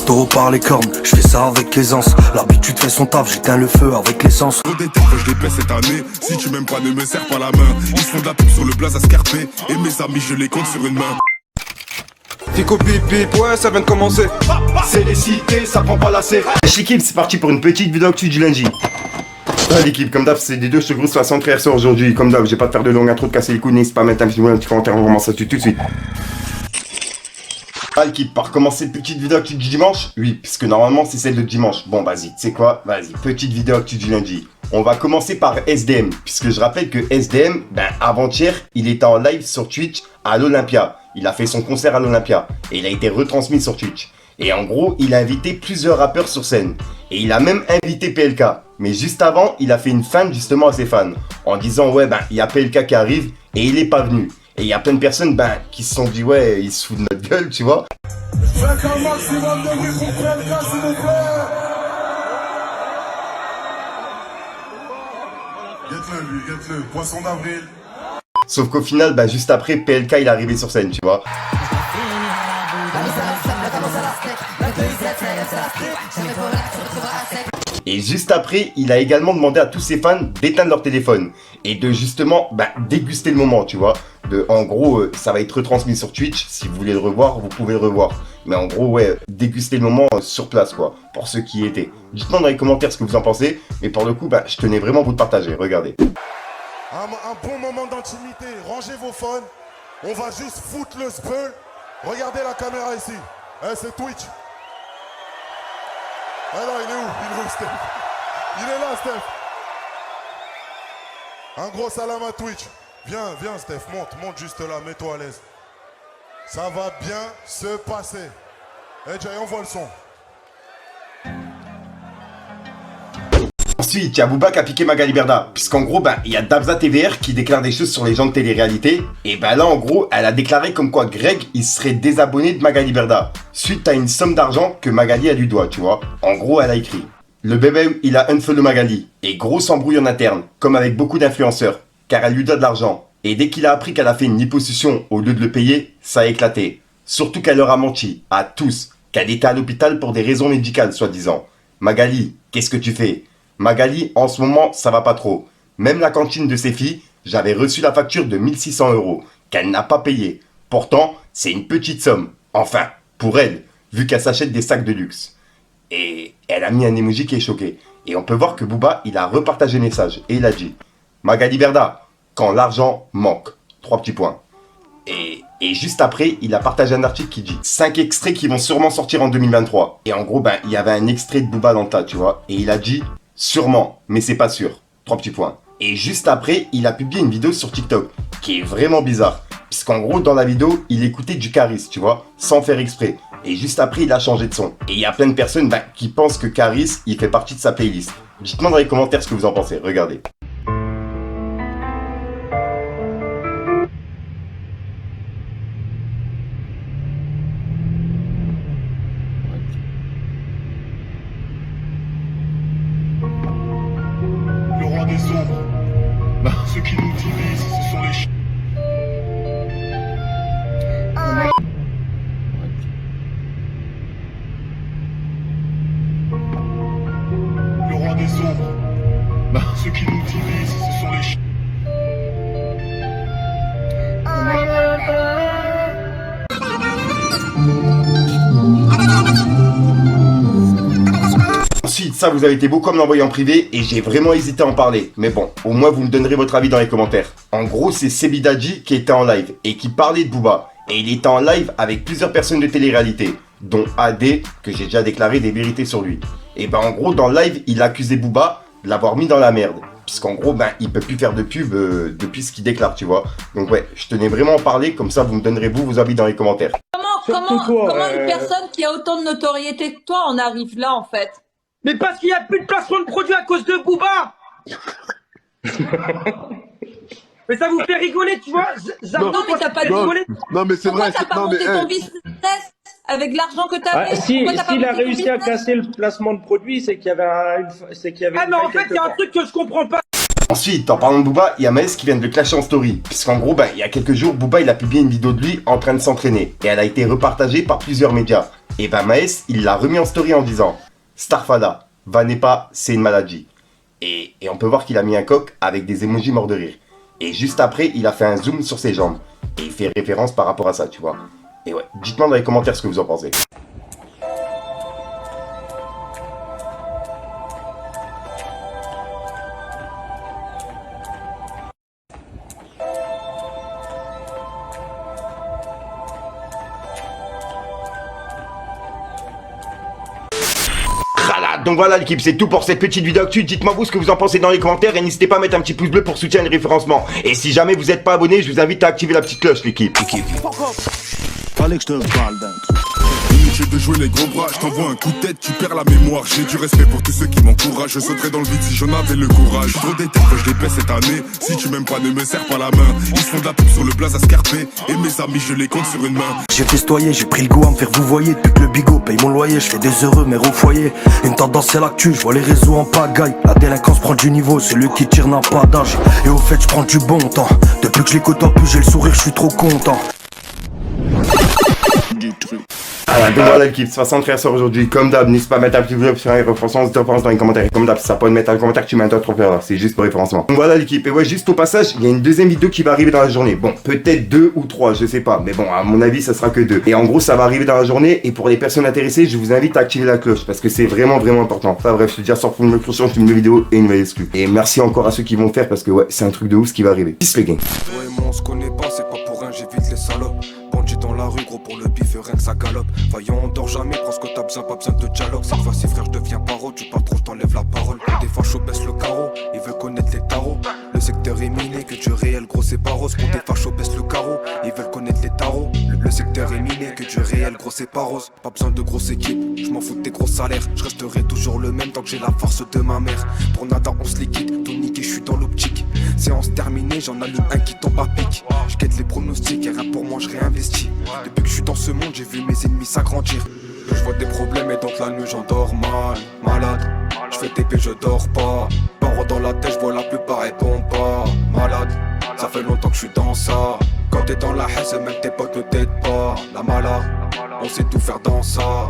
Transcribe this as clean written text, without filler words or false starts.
taureau par les cornes, je fais ça avec aisance. L'habitude fait son taf, j'éteins le feu avec l'essence. Gros détail que je les paie cette année. Si tu m'aimes pas, ne me serre pas la main. Ils font de la pub sur le blaze à Scarpé. Et mes amis, je les compte sur une main. Fico pip pip, ouais ça vient de commencer. C'est les cités, ça prend pas la C. L'équipe, c'est parti pour une petite vidéo actu du lundi. Ouais, l'équipe, comme d'hab, c'est des deux cheveux sur la centrée RC aujourd'hui. Comme d'hab, j'ai pas de faire de longue intro, de casser les couilles, n'hésite pas à mettre un petit commentaire, on commence ça tout de suite. Ah, l'équipe, par commencer une petite vidéo actu du dimanche. Oui, puisque normalement c'est celle de dimanche. Bon, vas-y, tu sais quoi, vas-y, petite vidéo actu du lundi. On va commencer par SDM, puisque je rappelle que SDM, avant-hier, il était en live sur Twitch à l'Olympia. Il a fait son concert à l'Olympia et il a été retransmis sur Twitch. Et en gros, il a invité plusieurs rappeurs sur scène. Et il a même invité PLK. Mais juste avant, il a fait une feinte justement à ses fans. En disant, ouais, il y a PLK qui arrive et il est pas venu. Et il y a plein de personnes qui se sont dit, ouais, il se fout de notre gueule, tu vois. Je fais un maximum de bruit pour PLK, s'il vous plaît. Guette-le, lui, guette-le. Poisson d'avril. Sauf qu'au final, juste après, PLK il est arrivé sur scène, tu vois. Et juste après, il a également demandé à tous ses fans d'éteindre leur téléphone et de justement déguster le moment, tu vois. En gros, ça va être retransmis sur Twitch. Si vous voulez le revoir, vous pouvez le revoir. Mais en gros, ouais, déguster le moment sur place, quoi, pour ceux qui y étaient. Dites-moi dans les commentaires ce que vous en pensez. Mais pour le coup, je tenais vraiment à vous le partager. Regardez. Un bon moment d'intimité. Rangez vos phones. On va juste foutre le spell. Regardez la caméra ici. C'est Twitch. Ah non, il est où, Steph? Il est là, Steph. Un gros salam à Twitch. Viens, Steph, monte juste là, mets-toi à l'aise. Ça va bien se passer. Jay, on voit le son. Ensuite, il y a Booba qui a piqué Magali Berda. Puisqu'en gros, il y a Dabza TVR qui déclare des choses sur les gens de télé-réalité. Et là, en gros, elle a déclaré comme quoi Greg, il serait désabonné de Magali Berda. Suite à une somme d'argent que Magali, elle lui doit, tu vois. En gros, elle a écrit: le bébé, il a unfollow Magali. Et grosse embrouille en interne, comme avec beaucoup d'influenceurs. Car elle lui doit de l'argent. Et dès qu'il a appris qu'elle a fait une liposuction au lieu de le payer, ça a éclaté. Surtout qu'elle leur a menti, à tous, qu'elle était à l'hôpital pour des raisons médicales, soi-disant. Magali, qu'est-ce que tu fais? Magali, en ce moment, ça va pas trop. Même la cantine de ses filles, j'avais reçu la facture de 1600 € qu'elle n'a pas payée. Pourtant, c'est une petite somme. Enfin, pour elle, vu qu'elle s'achète des sacs de luxe. Et elle a mis un emoji qui est choqué. Et on peut voir que Booba, il a repartagé le message. Et il a dit: Magali Berda, quand l'argent manque. 3 petits points. Et juste après, il a partagé un article qui dit 5 extraits qui vont sûrement sortir en 2023. Et en gros, il y avait un extrait de Booba dans le tas, tu vois. Et il a dit: sûrement, mais c'est pas sûr. 3 petits points. Et juste après, il a publié une vidéo sur TikTok qui est vraiment bizarre. Puisqu'en gros, dans la vidéo, il écoutait du Caris, tu vois, sans faire exprès. Et juste après, il a changé de son. Et il y a plein de personnes qui pensent que Caris, il fait partie de sa playlist. Dites-moi dans les commentaires ce que vous en pensez. Regardez. Le roi des ombres. Ceux qui nous divisent, ce sont les chiens. Le roi des ombres. Ceux qui nous divisent, ce sont les chiens. Ensuite, ça, vous avez été beaucoup à me l'envoyer en privé et j'ai vraiment hésité à en parler. Mais bon, au moins vous me donnerez votre avis dans les commentaires. En gros, c'est Sebidadji qui était en live et qui parlait de Booba. Et il était en live avec plusieurs personnes de télé-réalité, dont AD, que j'ai déjà déclaré des vérités sur lui. Et en gros, dans le live, il accusait Booba de l'avoir mis dans la merde. Puisqu'en gros, il peut plus faire de pub depuis ce qu'il déclare, tu vois. Donc ouais, je tenais vraiment à en parler, comme ça vous me donnerez vos avis dans les commentaires. Comment une personne qui a autant de notoriété que toi en arrive là, en fait? Mais parce qu'il n'y a plus de placement de produits à cause de Booba. Mais ça vous fait rigoler, tu vois. Non, mais t'as pas rigolé. Non, mais c'est vrai. Pourquoi t'as pas monté ton business avec l'argent que t'avais? S'il a réussi à casser le placement de produits, c'est qu'il y avait Ah, mais en fait, il y a un truc que je comprends pas. Ensuite, en parlant de Booba, il y a Maës qui vient de le clasher en story. Puisqu'en gros, il y a quelques jours, Booba il a publié une vidéo de lui en train de s'entraîner. Et elle a été repartagée par plusieurs médias. Et ben Maes, il l'a remis en story en disant Starfada, vannez pas, c'est une maladie. Et on peut voir qu'il a mis un coq avec des emojis morts de rire. Et juste après, il a fait un zoom sur ses jambes. Et il fait référence par rapport à ça, tu vois. Et ouais, dites-moi dans les commentaires ce que vous en pensez. Donc voilà l'équipe, c'est tout pour cette petite vidéo actu. Dites-moi vous ce que vous en pensez dans les commentaires et n'hésitez pas à mettre un petit pouce bleu pour soutenir le référencement. Et si jamais vous n'êtes pas abonné, je vous invite à activer la petite cloche l'équipe. Fallait que je te parle d'un truc. Inutile de jouer les gros bras, je t'envoie un coup de tête, tu perds la mémoire. J'ai du respect pour tous ceux qui m'encouragent. Je sauterais dans le vide si j'en avais le courage. Trop déter que je les paie cette année. Si tu m'aimes pas, ne me serre pas la main. Ils font de la pub sur le blaze à Scarpé. Et mes amis, je les compte sur une main. J'ai festoyé, j'ai pris le goût à me faire vous voyez. Depuis que le bigot paye mon loyer, je fais des heureux mères au foyer. Une tendance c'est l'actu, je vois les réseaux en pagaille. La délinquance prend du niveau, celui qui tire n'a pas d'âge. Et au fait je prends du bon temps. Depuis que je les côtoie plus j'ai le sourire, je suis trop content. Donc voilà l'équipe, 60 frères sort aujourd'hui. Comme d'hab, n'hésite pas à mettre un petit vidéo sur les référencements, si tu penses dans les commentaires. Et comme d'hab, si ça peut mettre un commentaire que tu mets un trop faire là, c'est juste pour référencement. Donc voilà l'équipe, et ouais, juste au passage, il y a une deuxième vidéo qui va arriver dans la journée. Bon, peut-être 2 ou 3, je sais pas, mais bon, à mon avis, ça sera que 2. Et en gros, ça va arriver dans la journée, et pour les personnes intéressées, je vous invite à activer la cloche, parce que c'est vraiment important. Enfin bref, je te dis à sortir pour une cloche, une nouvelle vidéo et une nouvelle exclue. Et merci encore à ceux qui vont le faire, parce que ouais, c'est un truc de ouf ce qui va arriver. Peace le gang. Toi et moi on se connaît pas, c'est pas pour rien, j'évite les salopes. Bandit dans la rue, gros pour le bif, rien que ça galope. Vaillant, on dort jamais, prends ce que t'as besoin, pas besoin de dialogue. Cette fois-ci frère, je deviens paro, tu parles trop, je t'enlève la parole. Des fois chaud baisse le carreau, il veut connaître les tarots. Le secteur est miné, que du réel gros c'est pas rose. Quand des fachos baisse le carreau, ils veulent connaître les tarots. Le secteur est miné, que du réel gros c'est pas rose. Pas besoin de grosse équipe, je m'en fous de tes gros salaires. Je resterai toujours le même tant que j'ai la force de ma mère. Pour nada on se liquide, tout niqué, je suis dans l'optique. Séance terminée, j'en allume un qui tombe à pic. Je guette les pronostics et rien pour moi je réinvestis. Depuis que je suis dans ce monde, j'ai vu mes ennemis s'agrandir. Je vois des problèmes et donc la nuit j'en dors malade. Je fais TP, je dors pas. Paro dans la tête, je vois la plupart répondent pas. Malade, ça fait longtemps que je suis dans ça. Quand t'es dans la haine, même tes potes ne t'aident pas. La malade, on sait tout faire dans ça.